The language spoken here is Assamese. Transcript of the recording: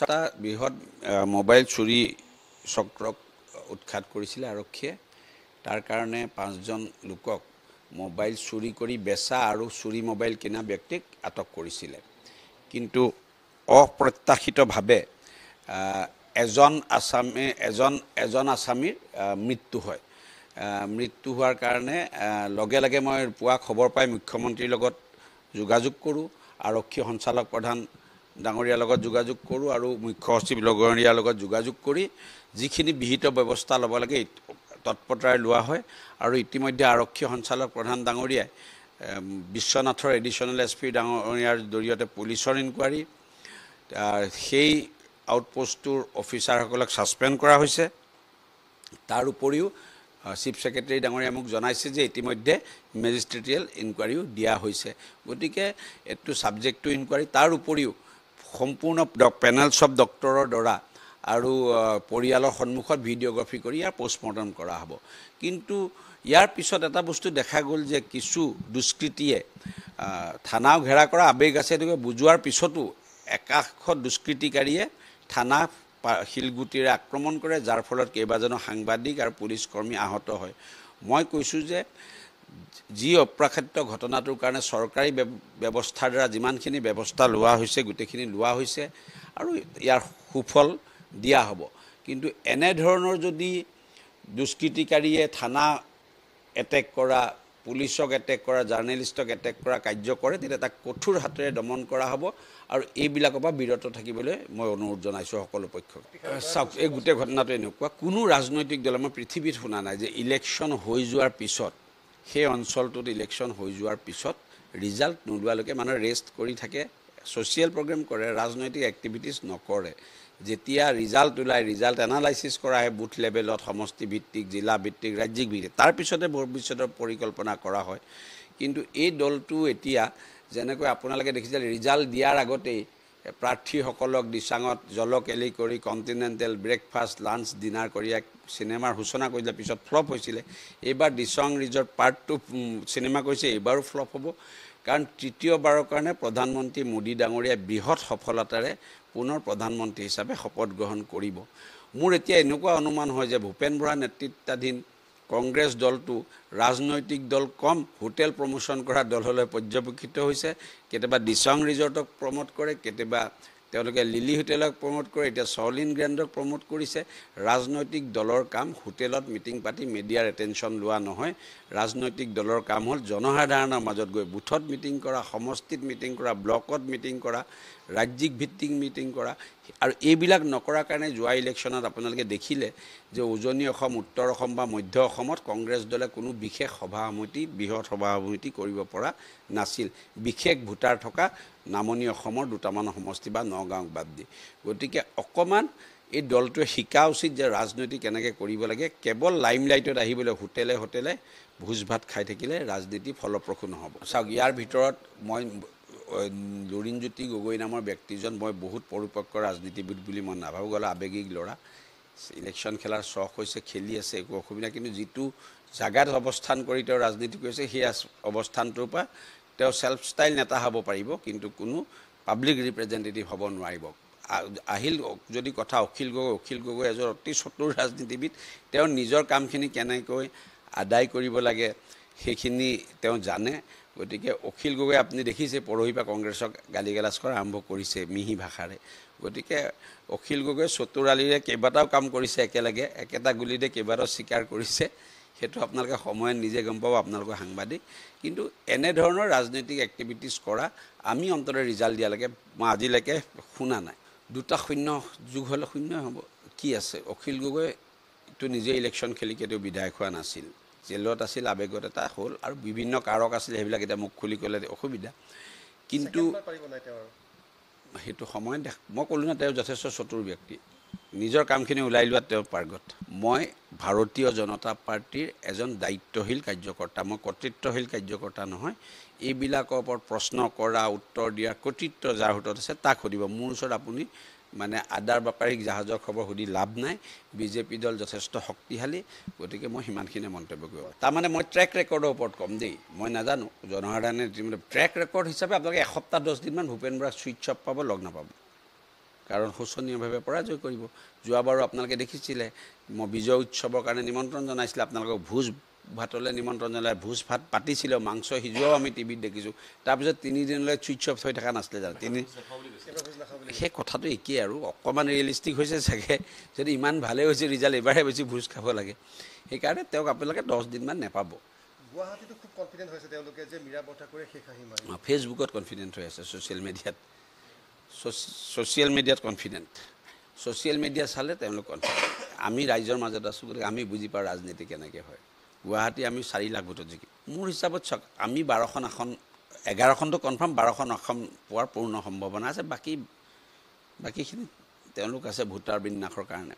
এটা বৃহৎ মোবাইল চুৰি চক্ৰক উৎখাত কৰিছিলে আৰক্ষীয়ে। তাৰ কাৰণে 5জন লোকক মোবাইল চুৰি কৰি বেচা আৰু চুৰি মোবাইল কিনা ব্যক্তিক আটক কৰিছিলে। কিন্তু অপ্ৰত্যাশিতভাৱে এজন আসামীৰ মৃত্যু হয়। মৃত্যু হোৱাৰ কাৰণে লগে লগে মই পুৱা খবৰ পাই মুখ্যমন্ত্ৰীৰ লগত যোগাযোগ কৰোঁ, আৰক্ষী সঞ্চালক প্ৰধান ডাঙৰীয়াৰ লগত যোগাযোগ কৰোঁ আৰু মুখ্য সচিব লগৰীয়াৰ লগত যোগাযোগ কৰি যিখিনি বিহিত ব্যৱস্থা ল'ব লাগে তৎপৰতাৰে লোৱা হয়। আৰু ইতিমধ্যে আৰক্ষী সঞ্চালক প্ৰধান ডাঙৰীয়াই বিশ্বনাথৰ এডিশ্যনেল SP ডাঙৰীয়াৰ জৰিয়তে পুলিচৰ ইনকুৱাৰী, সেই আউটপোষ্টটোৰ অফিচাৰসকলক ছাছপেণ্ড কৰা হৈছে। তাৰ উপৰিও চিফ ছেক্ৰেটাৰী ডাঙৰীয়াই মোক জনাইছে যে ইতিমধ্যে মেজিষ্ট্ৰেটিয়েল ইনকুৱাৰীও দিয়া হৈছে। গতিকে এইটো ছাবজেক্ট টু ইনকুৱাৰী। তাৰ উপৰিও সম্পূৰ্ণ পেনেলছ অফ ডক্টৰৰ দ্বাৰা আৰু পৰিয়ালৰ সন্মুখত ভিডিঅ'গ্ৰাফি কৰি ইয়াৰ পোষ্টমৰ্টম কৰা হ'ব। কিন্তু ইয়াৰ পিছত এটা বস্তু দেখা গ'ল যে কিছু দুষ্কৃতীয়ে থানাও ঘেৰা কৰা আৱেগ আছে এইটো বুজোৱাৰ পিছতো একাংশ দুষ্কৃতিকাৰীয়ে থানা শিলগুটিৰে আক্ৰমণ কৰে, যাৰ ফলত কেইবাজনো সাংবাদিক আৰু পুলিচ কৰ্মী আহত হয়। মই কৈছোঁ যে যি অপ্ৰাকৃত ঘটনাটোৰ কাৰণে চৰকাৰী ব্যৱস্থাৰ দ্বাৰা যিমানখিনি ব্যৱস্থা লোৱা হৈছে গোটেইখিনি লোৱা হৈছে আৰু ইয়াৰ সুফল দিয়া হ'ব। কিন্তু এনেধৰণৰ যদি দুষ্কৃতিকাৰীয়ে থানা এটেক কৰা, পুলিচক এটেক কৰা, জাৰ্নেলিষ্টক এটেক কৰা কাৰ্য কৰে তেতিয়া তাক কঠোৰ হাতেৰে দমন কৰা হ'ব আৰু এইবিলাকৰ পৰা বিৰত থাকিবলৈ মই অনুৰোধ জনাইছোঁ সকলো পক্ষক। চাওক, এই গোটেই ঘটনাটো এনেকুৱা, কোনো ৰাজনৈতিক দলে মই পৃথিৱীত শুনা নাই যে ইলেকশ্যন হৈ যোৱাৰ পিছত সেই অঞ্চলটোত ইলেকশ্যন হৈ যোৱাৰ পিছত ৰিজাল্ট নোলোৱালৈকে মানুহে ৰেষ্ট কৰি থাকে, ছ'চিয়েল প্ৰগ্ৰেম কৰে, ৰাজনৈতিক এক্টিভিটিছ নকৰে। যেতিয়া ৰিজাল্ট ওলায়, ৰিজাল্ট এনালাইচিছ কৰা হয় বুথ লেভেলত, সমষ্টি ভিত্তিক, জিলা ভিত্তিক, ৰাজ্যিক ভিত্তিক, তাৰপিছতে ভৱিষ্যতৰ পৰিকল্পনা কৰা হয়। কিন্তু এই দলটো এতিয়া যেনেকৈ আপোনালোকে দেখিছে ৰিজাল্ট দিয়াৰ আগতেই প্ৰাৰ্থীসকলক দিচাঙত জলকেলি কৰি কণ্টিনেণ্টেল ব্ৰেকফাষ্ট, লাঞ্চ, ডিনাৰ কৰি এক চিনেমাৰ সূচনা কৰিলে, পিছত ফ্লপ হৈছিলে। এইবাৰ দিচাং ৰিজৰ্ট পাৰ্ট 2 চিনেমা কৰিছে, এইবাৰো ফ্লপ হ'ব। কাৰণ তৃতীয়বাৰৰ কাৰণে প্ৰধানমন্ত্ৰী মোদী ডাঙৰীয়াই বৃহৎ সফলতাৰে পুনৰ প্ৰধানমন্ত্ৰী হিচাপে শপত গ্ৰহণ কৰিব। মোৰ এতিয়া এনেকুৱা অনুমান হয় যে ভূপেন বৰা নেতৃত্বাধীন কংগ্ৰেছ দলটো ৰাজনৈতিক দল কম হোটেল প্ৰমোশ্যন কৰা দললৈ পৰ্যবেক্ষিত হৈছে। কেতিয়াবা দিচাং ৰিজৰ্টক প্ৰমোট কৰে, কেতিয়াবা তেওঁলোকে লিলি হোটেলক প্ৰমোট কৰে, এতিয়া চলিন গ্ৰেণ্ডক প্ৰমোট কৰিছে। ৰাজনৈতিক দলৰ কাম হোটেলত মিটিং পাতি মিডিয়াৰ এটেনশ্যন লোৱা নহয়। ৰাজনৈতিক দলৰ কাম হ'ল জনসাধাৰণৰ মাজত গৈ বুথত মিটিং কৰা, সমষ্টিত মিটিং কৰা, ব্লকত মিটিং কৰা, ৰাজ্যিক ভিত্তিক মিটিং কৰা। আৰু এইবিলাক নকৰাৰ কাৰণে যোৱা ইলেকশ্যনত আপোনালোকে দেখিলে যে উজনি অসম, উত্তৰ অসম বা মধ্য অসমত কংগ্ৰেছ দলে কোনো বিশেষ সভা সমিতি, বৃহৎ সভা সমিতি কৰিব পৰা নাছিল, বিশেষ ভোটাৰ থকা নামনি অসমৰ দুটামান সমষ্টি বা নগাঁওক বাদ দি। গতিকে অকণমান এই দলটোৱে শিকা উচিত যে ৰাজনীতি কেনেকৈ কৰিব লাগে। কেৱল লাইমলাইটত আহিবলৈ হোটেলে হোটেলে ভোজ ভাত খাই থাকিলে ৰাজনীতি ফলপ্ৰসূ নহ'ব। চাওক, ইয়াৰ ভিতৰত মই লুৰিণজ্যোতি গগৈ নামৰ ব্যক্তিজন মই বহুত পৰিপক্ক ৰাজনীতিবিদ বুলি মই নাভাবোঁ। গ'লে আৱেগিক ল'ৰা, ইলেকশ্যন খেলাৰ চখ হৈছে, খেলি আছে, একো অসুবিধা। কিন্তু যিটো জাগাত অৱস্থান কৰি তেওঁ ৰাজনীতি কৰিছে সেই অৱস্থানটোৰ পৰা তেওঁ ছেল্ফ ষ্টাইল নেতা হ'ব পাৰিব, কিন্তু কোনো পাব্লিক ৰিপ্ৰেজেণ্টেটিভ হ'ব নোৱাৰিব। আহিল যদি কথা অখিল গগৈ এজন অতি চতুৰ ৰাজনীতিবিদ। তেওঁ নিজৰ কামখিনি কেনেকৈ আদায় কৰিব লাগে সেইখিনি তেওঁ জানে। গতিকে অখিল গগৈ আপুনি দেখিছে পৰহি পৰা কংগ্ৰেছক গালি গালাজ কৰা আৰম্ভ কৰিছে মিহি ভাষাৰে। গতিকে অখিল গগৈ চতুৰালিৰে কেইবাটাও কাম কৰিছে একেলগে, একেটা গুলিতে কেইবাটাও স্বীকাৰ কৰিছে। সেইটো আপোনালোকে সময়ত নিজে গম পাব, আপোনালোকৰ সাংবাদিক। কিন্তু এনেধৰণৰ ৰাজনৈতিক এক্টিভিটিছ কৰা আমি অন্ততঃ ৰিজাল্ট দিয়ালৈকে মই আজিলৈকে শুনা নাই। 2টা 0 যোগ হ'লে 0 হ'ব, কি আছে? অখিল গগৈটো নিজে ইলেকশ্যন খেলি কেতিয়াও বিধায়ক হোৱা নাছিল, জেলত আছিল, আৱেগত এটা হ'ল আৰু বিভিন্ন কাৰক আছিল, সেইবিলাক এতিয়া মুখ খুলি ক'লে অসুবিধা। কিন্তু সেইটো সময়ত মই ক'লোঁ না তেওঁ যথেষ্ট চতুৰ ব্যক্তি, নিজৰ কামখিনি ওলাই লোৱাত তেওঁ পাৰ্গত। মই ভাৰতীয় জনতা পাৰ্টীৰ এজন দায়িত্বশীল কাৰ্যকৰ্তা, মই কৰ্তৃত্বশীল কাৰ্যকৰ্তা নহয়। এইবিলাকৰ ওপৰত প্ৰশ্ন কৰা, উত্তৰ দিয়াৰ কৰ্তৃত্ব যাৰ হাতত আছে তাক সুধিব। মোৰ ওচৰত আপুনি মানে আদাৰ বেপাৰীক জাহাজৰ খবৰ সুধি লাভ নাই। বিজেপি দল যথেষ্ট শক্তিশালী, গতিকে মই সিমানখিনিয়ে মন্তব্য কৰিব। তাৰমানে মই ট্ৰেক ৰেকৰ্ডৰ ওপৰত ক'ম দেই, মই নাজানো জনসাধাৰণে ট্ৰেক ৰেকৰ্ড হিচাপে আপোনালোকে এসপ্তাহ 10 দিনমান ভূপেন বৰাক ছুইচ অফ পাব, লগ নাপাব। কাৰণ শোচনীয়ভাৱে পৰাজয় কৰিব। যোৱাবাৰো আপোনালোকে দেখিছিলে মই বিজয় উৎসৱৰ কাৰণে নিমন্ত্ৰণ জনাইছিলে, আপোনালোকক ভোজ ভাতলৈ নিমন্ত্ৰণ জনাই ভোজ ভাত পাতিছিলোঁ, মাংস সিজোৱাও আমি টিভিত দেখিছোঁ। তাৰপিছত 3 দিনলৈ চুইচ অফ হৈ থকা নাছিলে জানো? সেই কথাটো একেই আৰু অকণমান ৰিয়েলিষ্টিক হৈছে চাগে। যদি ইমান ভালেই হৈছে ৰিজাল্ট, এইবাৰহে বেছি ভোজ খাব লাগে। সেইকাৰণে তেওঁক আপোনালোকে 10 দিনমান নেপাব। গুৱাহাটীতো খুব কনফিডেণ্ট হৈছে তেওঁলোকে যে মীৰা বৰঠাকুৰে শেষ হাঁহি মাৰিব। ফেচবুকত কনফিডেণ্ট হৈ আছে, ছ'চিয়েল মিডিয়াত কনফিডেণ্ট। ছ'চিয়েল মিডিয়া চালে তেওঁলোক কনফিডেণ্ট। আমি ৰাইজৰ মাজত আছোঁ গতিকে আমি বুজি পাওঁ ৰাজনীতি কেনেকৈ হয়। গুৱাহাটী আমি 4 লাখ ভোটত জিকিম। মোৰ হিচাপত চাওক, আমি 12খন আসন, 11খনটো কনফাৰ্ম, 12খন আসন পোৱাৰ পূৰ্ণ সম্ভাৱনা আছে। বাকীখিনি তেওঁলোক আছে ভোটাৰ বিন্যাসৰ কাৰণে।